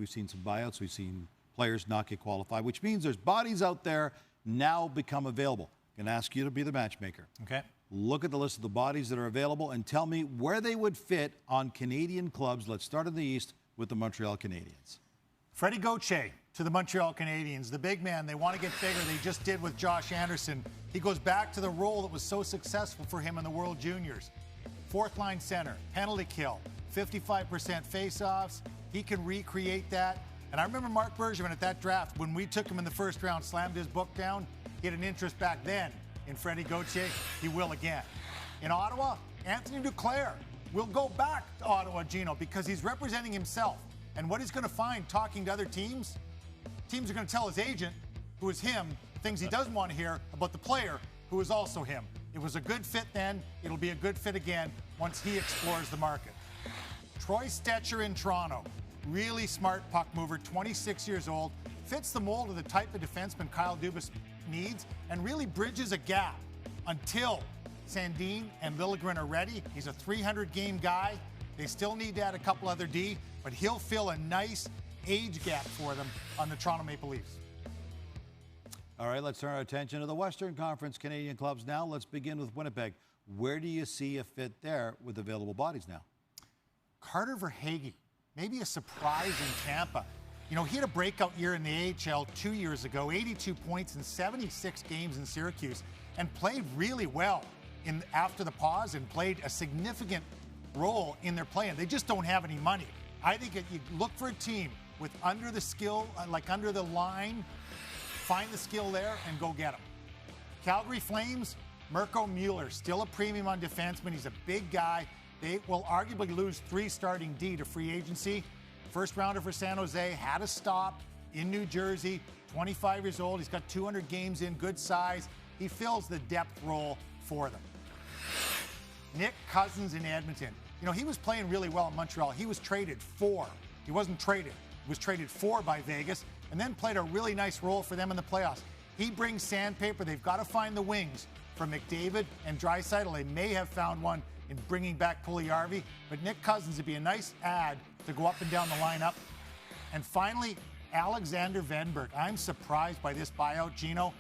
We've seen some buyouts. We've seen players not get qualified, which means there's bodies out there now become available. I'm going to ask you to be the matchmaker. Okay. Look at the list of the bodies that are available and tell me where they would fit on Canadian clubs. Let's start in the East with the Montreal Canadiens. Freddie Gauthier to the Montreal Canadiens. The big man, they want to get bigger. They just did with Josh Anderson. He goes back to the role that was so successful for him in the World Juniors. Fourth line center, penalty kill, 55% face-offs. He can recreate that. And I remember Mark Bergevin at that draft, when we took him in the first round, slammed his book down. He had an interest back then in Freddie Gauthier. He will again. In Ottawa, Anthony Duclair will go back to Ottawa, Gino, because he's representing himself. And what he's going to find talking to other teams, teams are going to tell his agent, who is him, things he doesn't want to hear about the player, who is also him. It was a good fit then. It'll be a good fit again once he explores the market. Troy Stecher in Toronto. Really smart puck mover, 26 years old. Fits the mold of the type of defenseman Kyle Dubas needs and really bridges a gap until Sandin and Liljegren are ready. He's a 300-game guy. They still need to add a couple other D, but he'll fill a nice age gap for them on the Toronto Maple Leafs. All right, let's turn our attention to the Western Conference Canadian clubs now. Let's begin with Winnipeg. Where do you see a fit there with available bodies now? Carter Verhaeghe, maybe a surprise in Tampa. You know, he had a breakout year in the AHL 2 years ago, 82 points in 76 games in Syracuse, and played really well after the pause and played a significant role in their play. And they just don't have any money. I think you look for a team with under the skill, like under the line, find the skill there and go get them. Calgary Flames, Mirko Mueller, still a premium on defenseman. He's a big guy. They will arguably lose 3 starting D to free agency. First rounder for San Jose, had a stop in New Jersey, 25 years old. He's got 200 games in, good size. He fills the depth role for them. Nick Cousins in Edmonton. You know, he was playing really well in Montreal. He was traded for. He wasn't traded. He was traded for by Vegas and then played a really nice role for them in the playoffs. He brings sandpaper. They've got to find the wings for McDavid and Draisaitl. They may have found one in bringing back Puljujarvi, but Nick Cousins would be a nice add to go up and down the lineup. And finally, Alexander Venberg. I'm surprised by this buyout, Gino.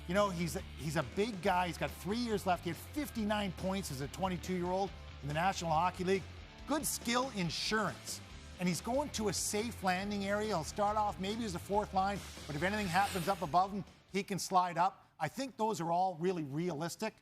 You know, he's a big guy. He's got 3 years left. He had 59 points as a 22-year-old in the National Hockey League. Good skill insurance. And he's going to a safe landing area. He'll start off maybe as a fourth line, but if anything happens up above him, he can slide up. I think those are all really realistic.